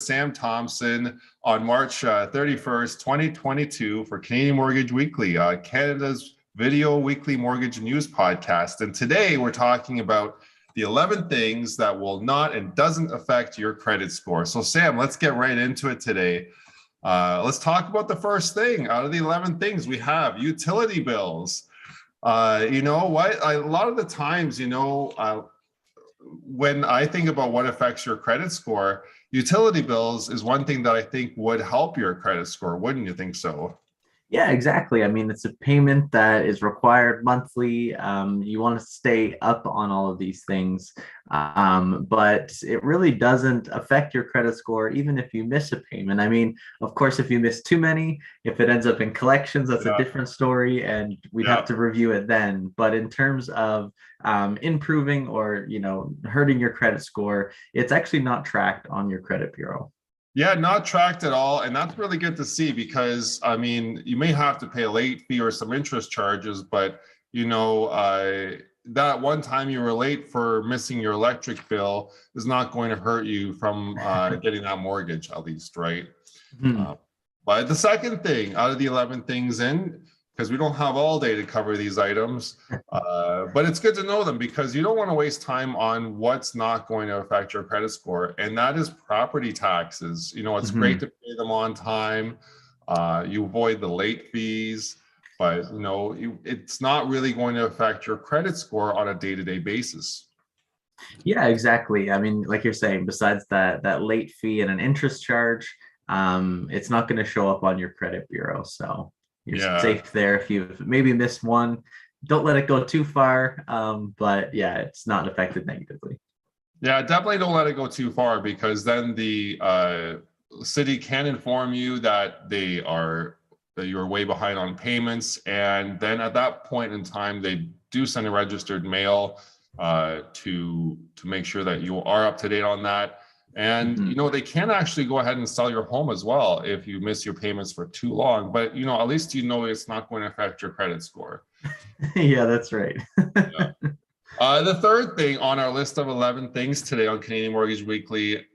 Sam Thompson on March 31st, 2022 for Canadian Mortgage Weekly, Canada's video weekly mortgage news podcast. And today we're talking about the 11 things that will not and doesn't affect your credit score. So Sam, let's get right into it today. Let's talk about the first thing. Out of the 11 things we have, utility bills. You know what? A lot of the times, when I think about what affects your credit score, utility bills is one thing that I think would help your credit score. Wouldn't you think so? Yeah, exactly. I mean, it's a payment that is required monthly. You want to stay up on all of these things, but it really doesn't affect your credit score, even if you miss a payment. I mean, of course, if you miss too many, if it ends up in collections, that's a different story, and we'd have to review it then. But in terms of improving or, hurting your credit score, it's actually not tracked on your credit bureau. Yeah, not tracked at all. And that's really good to see because, I mean, you may have to pay a late fee or some interest charges, but, that one time you were late for missing your electric bill is not going to hurt you from getting that mortgage, at least, right? Mm-hmm. But the second thing out of the 11 things because we don't have all day to cover these items, but it's good to know them because you don't want to waste time on what's not going to affect your credit score, and that is property taxes. It's great to pay them on time. You avoid the late fees, but it's not really going to affect your credit score on a day-to-day basis. Yeah, exactly. I mean, like you're saying, besides that late fee and an interest charge, it's not going to show up on your credit bureau. So you're safe there. If you've maybe missed one, don't let it go too far. But yeah, it's not affected negatively. Yeah, definitely don't let it go too far because then the city can inform you that you're way behind on payments. And then at that point in time, they do send a registered mail to make sure that you are up to date on that. And, they can actually go ahead and sell your home as well if you miss your payments for too long. But, at least it's not going to affect your credit score. Yeah, that's right. Yeah. The third thing on our list of 11 things today on Canadian Mortgage Weekly,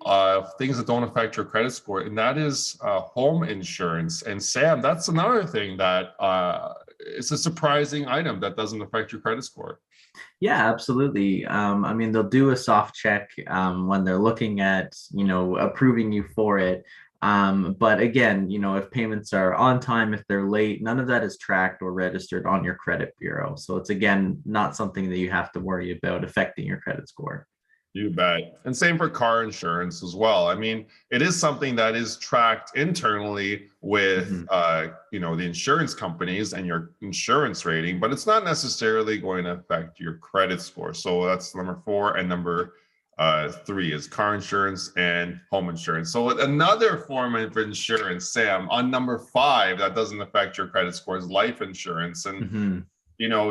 things that don't affect your credit score, and that is home insurance. And Sam, that's another thing that it's a surprising item that doesn't affect your credit score. Yeah, absolutely. I mean, they'll do a soft check when they're looking at, approving you for it. But again, if payments are on time, if they're late, none of that is tracked or registered on your credit bureau. So it's, again, not something that you have to worry about affecting your credit score. You bet. And same for car insurance as well. I mean, it is something that is tracked internally with, the insurance companies and your insurance rating, but it's not necessarily going to affect your credit score. So that's number 4. And number 3 is car insurance and home insurance. So another form of insurance, Sam, on number 5 that doesn't affect your credit score is life insurance. And,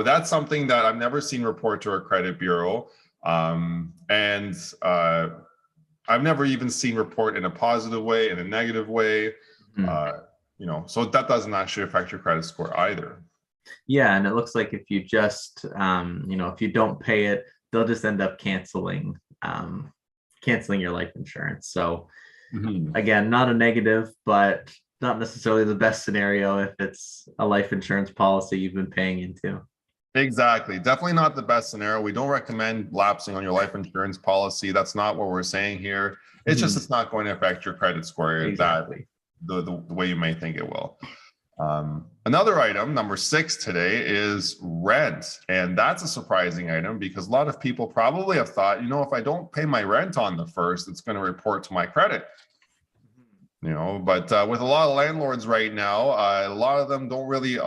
that's something that I've never seen report to our credit bureau. And I've never even seen report in a positive way, in a negative way, so that doesn't actually affect your credit score either. Yeah. And it looks like if you just, if you don't pay it, they'll just end up canceling your life insurance. So again, not a negative, but not necessarily the best scenario if it's a life insurance policy you've been paying into. Exactly. Definitely not the best scenario. We don't recommend lapsing on your life insurance policy. That's not what we're saying here. It's just, it's not going to affect your credit score exactly the way you may think it will. Another item, number 6 today, is rent. And that's a surprising item because a lot of people probably have thought, if I don't pay my rent on the 1st, it's going to report to my credit. But with a lot of landlords right now, a lot of them don't really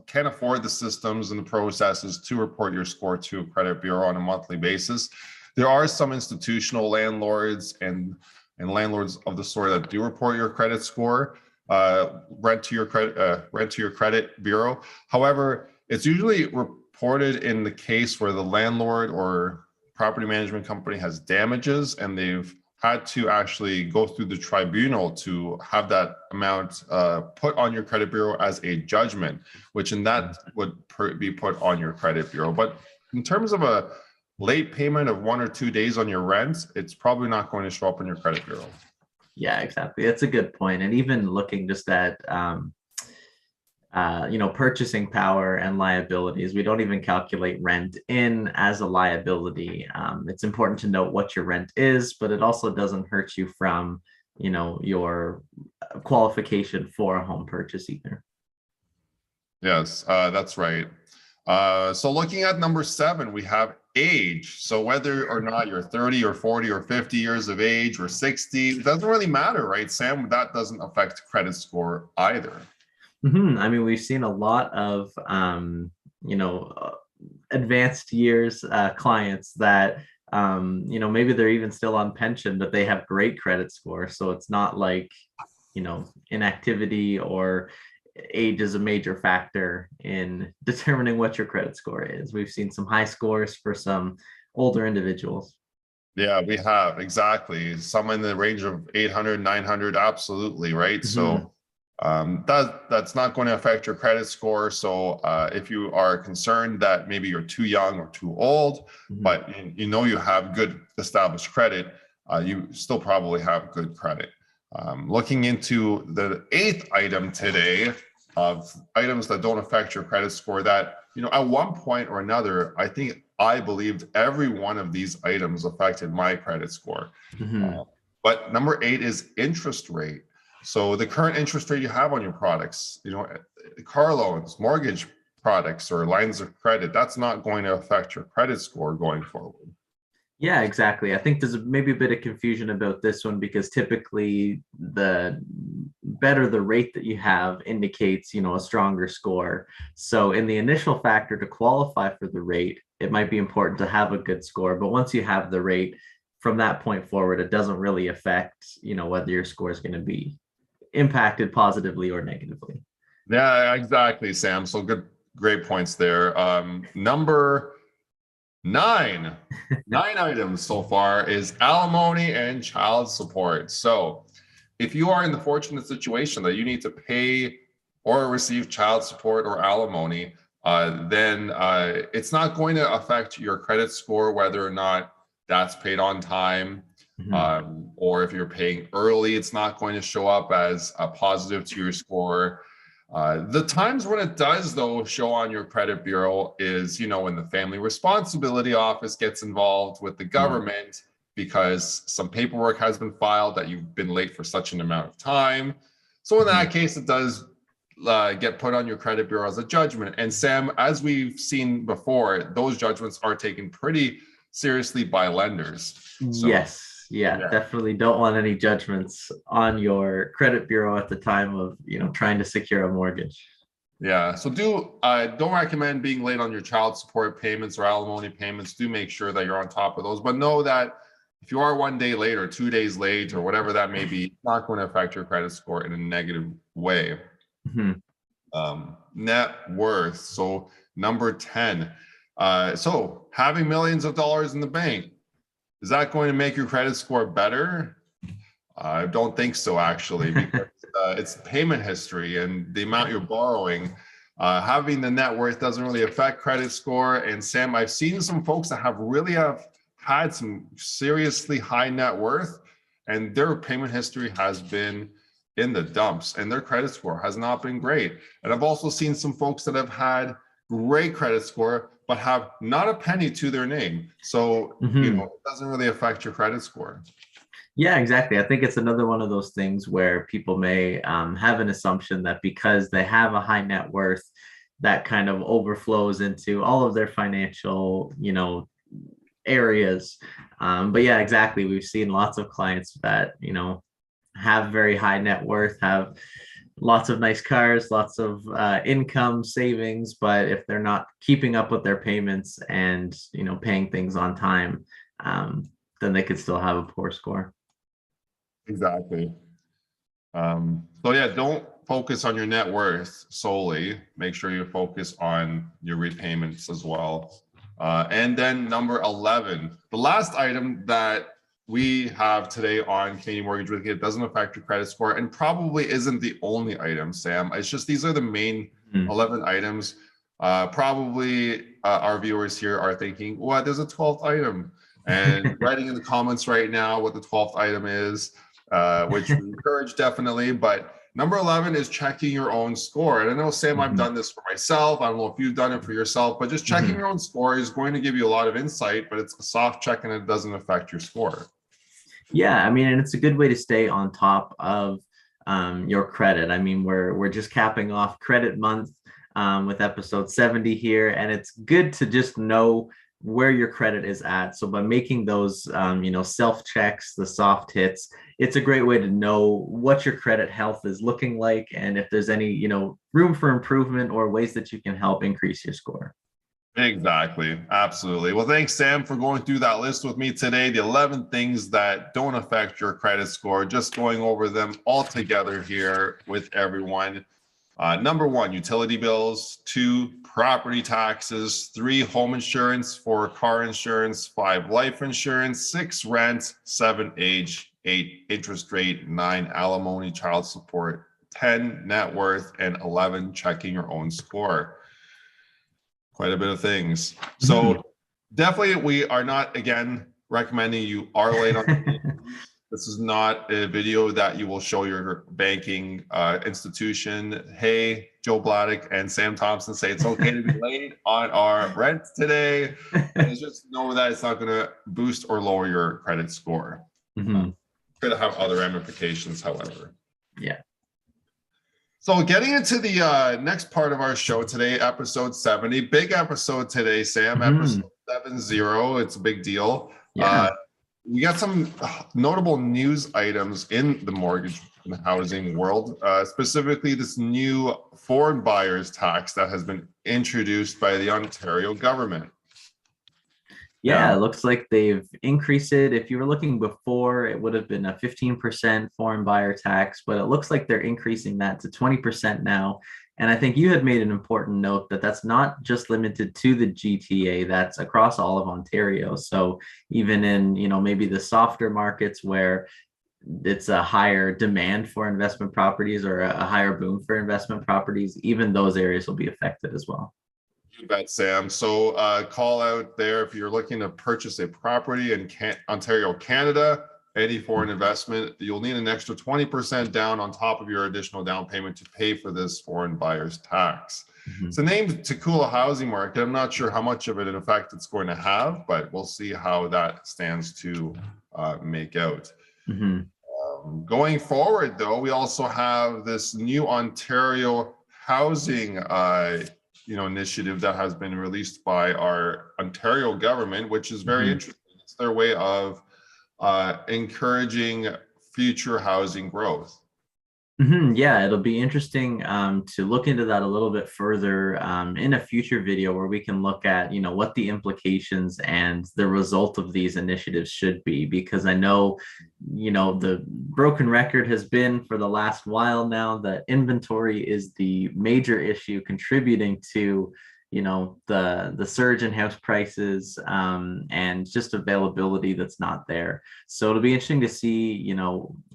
can't afford the systems and the processes to report your score to a credit bureau on a monthly basis. There are some institutional landlords and landlords of the sort that do report your credit score, rent to your credit bureau. However, it's usually reported in the case where the landlord or property management company has damages and they've had to actually go through the tribunal to have that amount put on your credit bureau as a judgment, which in that would be put on your credit bureau. But in terms of a late payment of 1 or 2 days on your rent, it's probably not going to show up in your credit bureau. Yeah, exactly. That's a good point. And even looking just at purchasing power and liabilities. We don't even calculate rent in as a liability. It's important to note what your rent is, but it also doesn't hurt you from, your qualification for a home purchase either. Yes, that's right. So looking at number 7, we have age. So whether or not you're 30 or 40 or 50 years of age or 60, it doesn't really matter, right, Sam? That doesn't affect credit score either. I mean, we've seen a lot of, advanced years clients that, maybe they're even still on pension, but they have great credit score. So it's not like, inactivity or age is a major factor in determining what your credit score is. We've seen some high scores for some older individuals. Yeah, we have, exactly. Some in the range of 800, 900, absolutely, right? So that's not going to affect your credit score. So if you are concerned that maybe you're too young or too old, but you have good established credit, you still probably have good credit. Looking into the 8th item today of items that don't affect your credit score, that, at one point or another, I believed every one of these items affected my credit score. But number 8 is interest rate. So the current interest rate you have on your products, car loans, mortgage products, or lines of credit, that's not going to affect your credit score going forward. Yeah, exactly. I think there's maybe a bit of confusion about this one because typically the better the rate that you have indicates, a stronger score. So in the initial factor to qualify for the rate, it might be important to have a good score. But once you have the rate, from that point forward, it doesn't really affect, whether your score is going to be impacted positively or negatively. Yeah, exactly, Sam. So great points there. Number 9 items so far is alimony and child support. So if you are in the fortunate situation that you need to pay or receive child support or alimony, then it's not going to affect your credit score whether or not that's paid on time. Or if you're paying early, it's not going to show up as a positive to your score. The times when it does, though, show on your credit bureau is, when the Family Responsibility Office gets involved with the government because some paperwork has been filed that you've been late for such an amount of time. So in that case, it does get put on your credit bureau as a judgment. And Sam, as we've seen before, those judgments are taken pretty seriously by lenders. So, yes. Yeah, definitely don't want any judgments on your credit bureau at the time of, trying to secure a mortgage. Yeah, so don't recommend being late on your child support payments or alimony payments. Do make sure that you're on top of those, but know that if you are 1 day late or 2 days late or whatever that may be, it's not going to affect your credit score in a negative way. Net worth. So number 10. So having millions of dollars in the bank, is that going to make your credit score better? I don't think so, actually, because it's payment history and the amount you're borrowing. Having the net worth doesn't really affect credit score. And Sam, I've seen some folks that have had some seriously high net worth, and their payment history has been in the dumps, and their credit score has not been great. And I've also seen some folks that have had great credit score, but have not a penny to their name. So, it doesn't really affect your credit score. Yeah, exactly. I think it's another one of those things where people may have an assumption that because they have a high net worth, that kind of overflows into all of their financial, areas. But yeah, exactly. We've seen lots of clients that, have very high net worth, have lots of nice cars, lots of income savings, but if they're not keeping up with their payments and paying things on time, then they could still have a poor score. Exactly. So yeah, don't focus on your net worth solely. Make sure you focus on your repayments as well. And then number 11, the last item that we have today on Canadian Mortgage With It doesn't affect your credit score, and probably isn't the only item, Sam. It's just these are the main 11 items. Probably our viewers here are thinking, what, there's a 12th item, and writing in the comments right now what the 12th item is. which we encourage definitely. But number 11 is checking your own score. And I know, Sam, I've done this for myself. I don't know if you've done it for yourself, but just checking your own score is going to give you a lot of insight, but it's a soft check and it doesn't affect your score. Yeah, I mean, and it's a good way to stay on top of your credit. I mean, we're just capping off credit month with episode 70 here, and it's good to just know where your credit is at. So by making those self checks, the soft hits, it's a great way to know what your credit health is looking like, and if there's any room for improvement or ways that you can help increase your score. Exactly. Absolutely. Well, thanks, Sam, for going through that list with me today. The 11 things that don't affect your credit score, just going over them all together here with everyone. Number 1, utility bills. 2, property taxes. 3, home insurance. 4, car insurance. 5, life insurance. 6, rent. 7, age. 8, interest rate. 9, alimony, child support. 10, net worth. And 11, checking your own score. Quite a bit of things. So definitely we are not, again, recommending you are late on. This is not a video that you will show your banking institution. Hey, Joe Bladek and Sam Thompson say it's okay to be late on our rent today. And just know that it's not going to boost or lower your credit score. Could have other ramifications, however. Yeah. So getting into the next part of our show today, episode 70, big episode today, Sam, episode 70. It's a big deal. Yeah. We got some notable news items in the mortgage and housing world, specifically this new foreign buyers tax that has been introduced by the Ontario government. Yeah, it looks like they've increased it. If you were looking before, it would have been a 15% foreign buyer tax, but it looks like they're increasing that to 20% now. And I think you had made an important note that that's not just limited to the GTA, that's across all of Ontario. So even in, maybe the softer markets where it's a higher demand for investment properties or a higher boom for investment properties, even those areas will be affected as well. You bet, Sam. So call out there if you're looking to purchase a property in Ontario, Canada, any foreign investment, you'll need an extra 20% down on top of your additional down payment to pay for this foreign buyer's tax. It's a name to cool a housing market. I'm not sure how much of it, in effect, it's going to have, but we'll see how that stands to make out. Going forward, though, we also have this new Ontario housing initiative that has been released by our Ontario government, which is very interesting. It's their way of encouraging future housing growth. Yeah, it'll be interesting to look into that a little bit further in a future video where we can look at, what the implications and the result of these initiatives should be, because I know, the broken record has been for the last while now that inventory is the major issue contributing to the surge in house prices and just availability that's not there. So it'll be interesting to see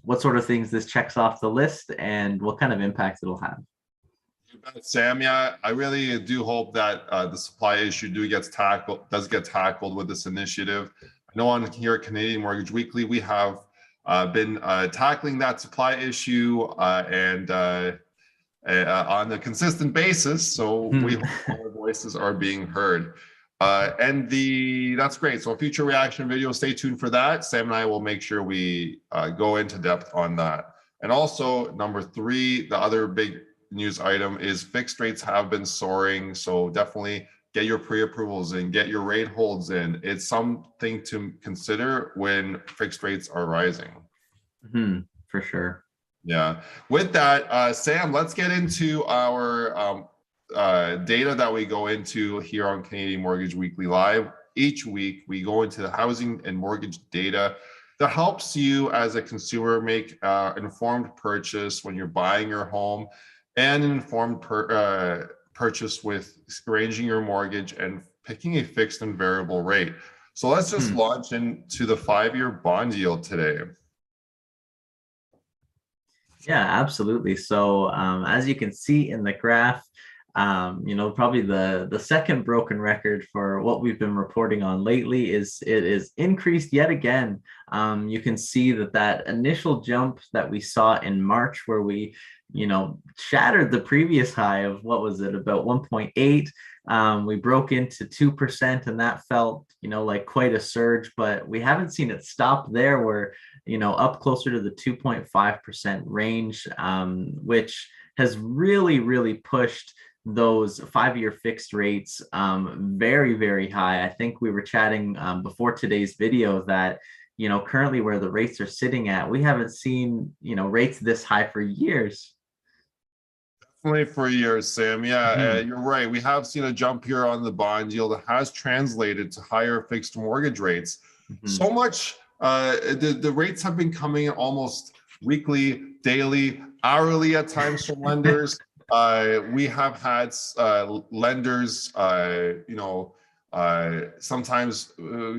what sort of things this checks off the list and what kind of impact it'll have. Sam, yeah, I really do hope that the supply issue does get tackled with this initiative. I know on here at Canadian Mortgage Weekly we have been tackling that supply issue and on a consistent basis, so we hope our voices are being heard. That's great. So a future reaction video, stay tuned for that. Sam and I will make sure we go into depth on that. And also number 3, the other big news item is fixed rates have been soaring. So definitely get your pre-approvals in, get your rate holds in. It's something to consider when fixed rates are rising. For sure. Yeah. With that, Sam, let's get into our data that we go into here on Canadian Mortgage Weekly Live. Each week, we go into the housing and mortgage data that helps you as a consumer make informed purchase when you're buying your home, and an informed purchase with arranging your mortgage and picking a fixed and variable rate. So let's just launch into the 5-year bond yield today. Yeah, absolutely. So as you can see in the graph, Probably the second broken record for what we've been reporting on lately is it is increased yet again. You can see that initial jump that we saw in March, where we, shattered the previous high of, what was it, about 1.8. We broke into 2%, and that felt, like quite a surge, but we haven't seen it stop there. We're, up closer to the 2.5% range, which has really, really pushed those 5-year fixed rates very, very high. I think we were chatting before today's video that, currently where the rates are sitting at, we haven't seen, rates this high for years. Definitely for years, Sam. Yeah, you're right. We have seen a jump here on the bond yield that has translated to higher fixed mortgage rates. So much, the rates have been coming in almost weekly, daily, hourly at times from lenders. We have had lenders, sometimes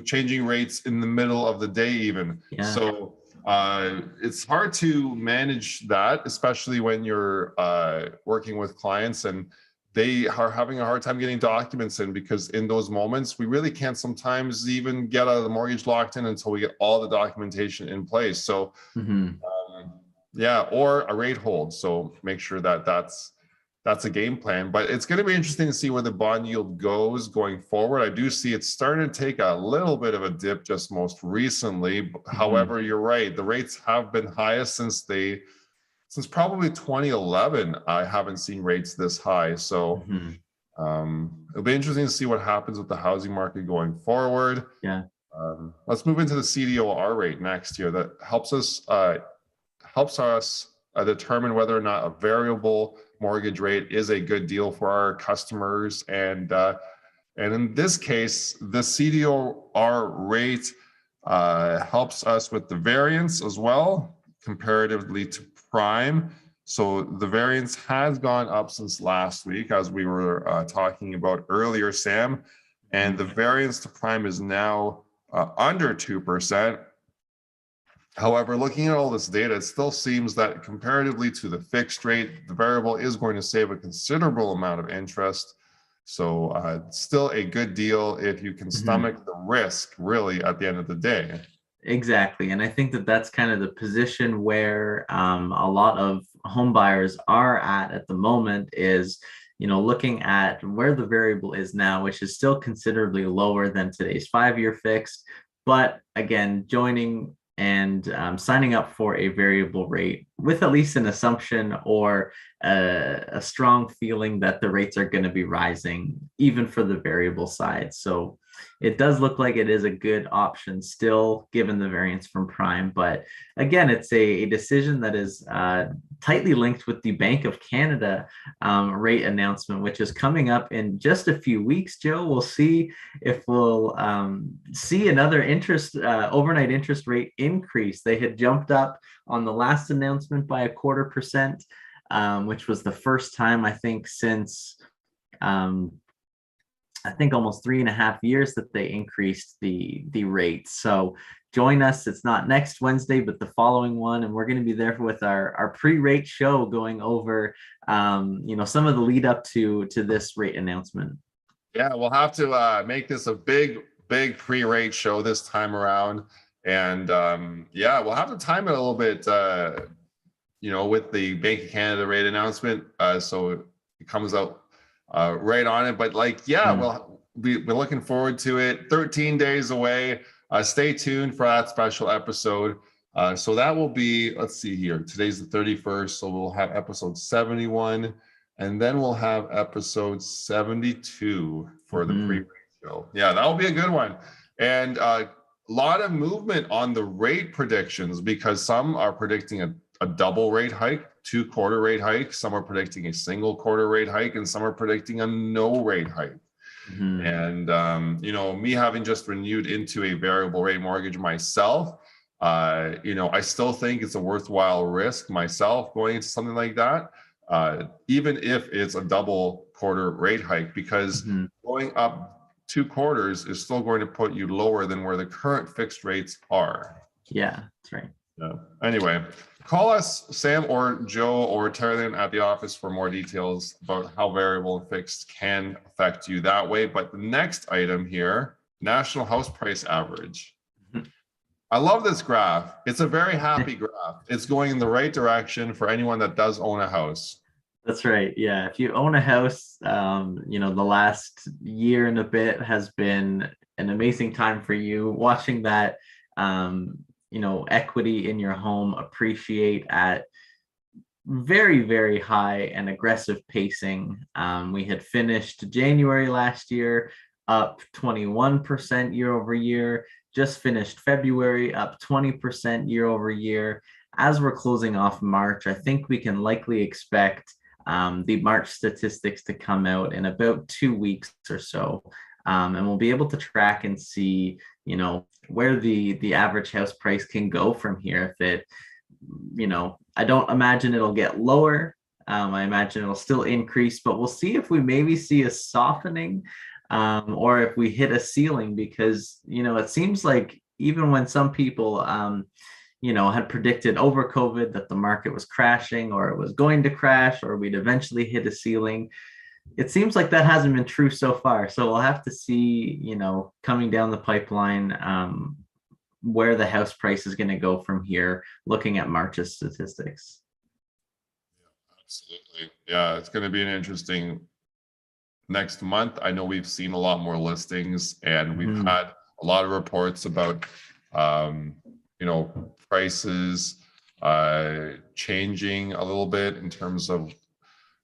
changing rates in the middle of the day even. Yeah. So it's hard to manage that, especially when you're working with clients and they are having a hard time getting documents in, because in those moments, we really can't sometimes even get the mortgage locked in until we get all the documentation in place. So yeah, or a rate hold. So make sure that that's a game plan, but it's going to be interesting to see where the bond yield goes going forward. I do see it's starting to take a little bit of a dip just most recently. However, you're right. The rates have been highest since probably 2011. I haven't seen rates this high. So it'll be interesting to see what happens with the housing market going forward. Yeah. Let's move into the CDOR rate next year. That helps us determine whether or not a variable mortgage rate is a good deal for our customers. And in this case, the CDOR rate helps us with the variance as well, comparatively to prime. So the variance has gone up since last week, as we were talking about earlier, Sam. And the variance to prime is now under 2%. However, looking at all this data, it still seems that comparatively to the fixed rate, the variable is going to save a considerable amount of interest. So still a good deal if you can stomach the risk, really, at the end of the day. Exactly. And I think that's kind of the position where a lot of home buyers are at the moment is, looking at where the variable is now, which is still considerably lower than today's 5-year fixed. But again, joining and signing up for a variable rate with at least an assumption or a strong feeling that the rates are going to be rising, even for the variable side. So it does look like it is a good option still, given the variance from prime. But again, it's a decision that is tightly linked with the Bank of Canada rate announcement, which is coming up in just a few weeks. Joe, we'll see if we'll see another overnight interest rate increase. They had jumped up on the last announcement by 0.25%, which was the first time, I think, since almost 3.5 years that they increased the rate. So join us. It's not next Wednesday, but the following one, and we're going to be there with our pre-rate show, going over some of the lead up to this rate announcement. Yeah, we'll have to make this a big pre-rate show this time around, and we'll have to time it a little bit, with the Bank of Canada rate announcement, so it comes out right on it. But we'll be looking forward to it. 13 days away. Stay tuned for that special episode. So that will be, let's see here. Today's the 31st, so we'll have episode 71, and then we'll have episode 72 for the pre-rate show. Yeah, that'll be a good one. And a lot of movement on the rate predictions, because some are predicting a double rate hike, 2-quarter rate hike. Some are predicting a single quarter rate hike, and some are predicting a no rate hike. And me having just renewed into a variable rate mortgage myself, I still think it's a worthwhile risk myself going into something like that, even if it's a double quarter rate hike, because going up 2 quarters is still going to put you lower than where the current fixed rates are. Yeah, that's right. Yeah. Anyway, call us, Sam or Joe or Terry at the office for more details about how variable and fixed can affect you that way. But the next item here, national house price average. I love this graph. It's a very happy graph. It's going in the right direction for anyone that does own a house. That's right. Yeah. If you own a house, you know, the last year and a bit has been an amazing time for you. Watching that, you know, equity in your home appreciate at very, very high and aggressive pacing. We had finished January last year up 21% year over year, just finished February up 20% year over year. As we're closing off March, I think we can likely expect the March statistics to come out in about 2 weeks or so. And we'll be able to track and see, you know, where the average house price can go from here. If it, you know, I don't imagine it'll get lower. I imagine it'll still increase, but we'll see if we maybe see a softening or if we hit a ceiling, because, you know, it seems like even when some people, you know, had predicted over COVID that the market was crashing or it was going to crash or we'd eventually hit a ceiling, it seems like that hasn't been true so far. So we'll have to see, you know, coming down the pipeline, where the house price is going to go from here, looking at March's statistics. Absolutely. Yeah, it's going to be an interesting next month. I know we've seen a lot more listings and we've had a lot of reports about, you know, prices changing a little bit in terms of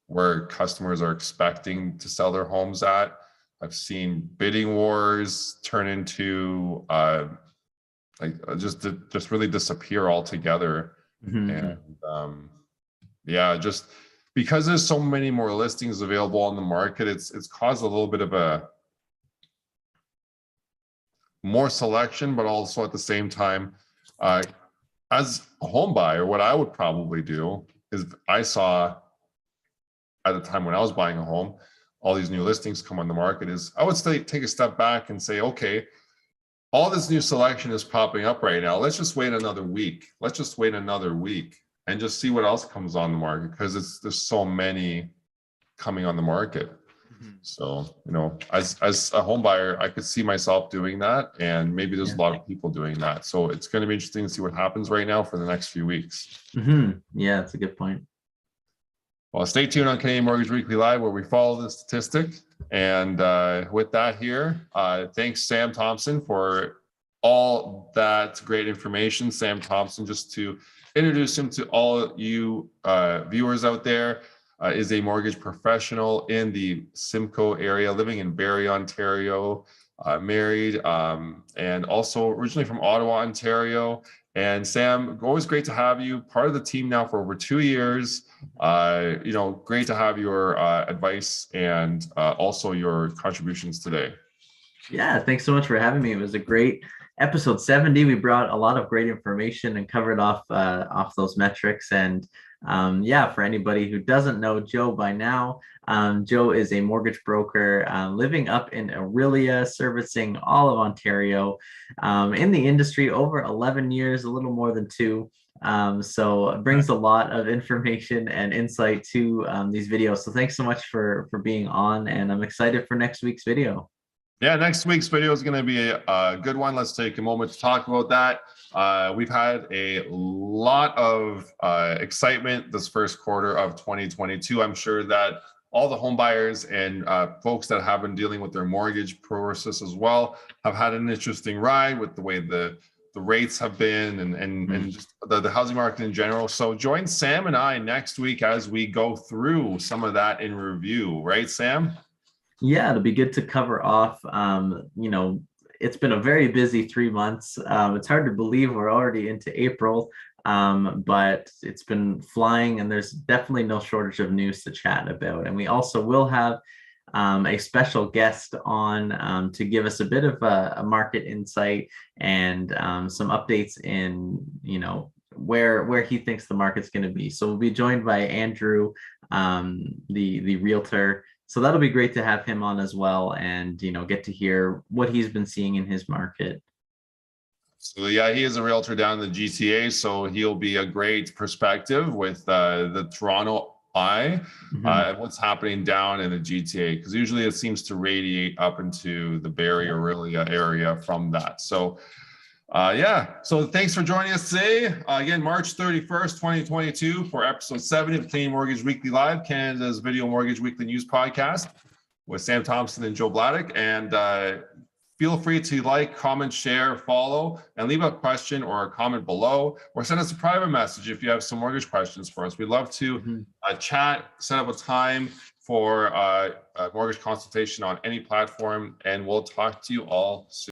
where customers are expecting to sell their homes at. I've seen bidding wars turn into just really disappear altogether. And yeah, just because there's so many more listings available on the market, it's caused a little bit of a more selection, but also at the same time, as a home buyer, what I would probably do is, I saw at the time when I was buying a home, all these new listings come on the market, is I would take a step back and say, okay, all this new selection is popping up right now. Let's just wait another week. Let's just wait another week and just see what else comes on the market, because there's so many coming on the market. So, you know, as a home buyer, I could see myself doing that, and maybe there's a lot of people doing that. So it's going to be interesting to see what happens right now for the next few weeks. Yeah, that's a good point. Well, stay tuned on Canadian Mortgage Weekly Live, where we follow the statistic. And with that here, thanks Sam Thompson for all that great information. Sam Thompson, just to introduce him to all you viewers out there, is a mortgage professional in the Simcoe area, living in Barrie, Ontario, married, and also originally from Ottawa, Ontario. And Sam, always great to have you, part of the team now for over 2 years. You know, great to have your advice and also your contributions today. Yeah, thanks so much for having me. It was a great episode 70. We brought a lot of great information and covered off those metrics. And yeah, for anybody who doesn't know Joe by now, Joe is a mortgage broker living up in Aurelia, servicing all of Ontario, in the industry over 11 years, a little more than 2. So it brings a lot of information and insight to these videos. So thanks so much for being on, and I'm excited for next week's video. Yeah, next week's video is going to be a good one. Let's take a moment to talk about that. We've had a lot of excitement this first quarter of 2022. I'm sure that all the home buyers and folks that have been dealing with their mortgage process as well have had an interesting ride with the way the rates have been and just the housing market in general. So join Sam and I next week as we go through some of that in review, right, Sam? Yeah, it'll be good to cover off. You know, it's been a very busy 3 months. It's hard to believe we're already into April, but it's been flying, and there's definitely no shortage of news to chat about. And we also will have a special guest on to give us a bit of a market insight and some updates in, you know, where he thinks the market's going to be. So we'll be joined by Andrew, the realtor. So that'll be great to have him on as well, and, you know, get to hear what he's been seeing in his market. So yeah, he is a realtor down in the GTA, so he'll be a great perspective with the Toronto eye, what's happening down in the GTA, because usually it seems to radiate up into the Bay Area area from that. So yeah, so thanks for joining us today. Again, March 31st, 2022 for episode 70 of Canadian Mortgage Weekly Live, Canada's video mortgage weekly news podcast with Sam Thompson and Joe Bladek. And feel free to like, comment, share, follow, and leave a question or a comment below, or send us a private message if you have some mortgage questions for us. We'd love to chat, set up a time for a mortgage consultation on any platform, and we'll talk to you all soon.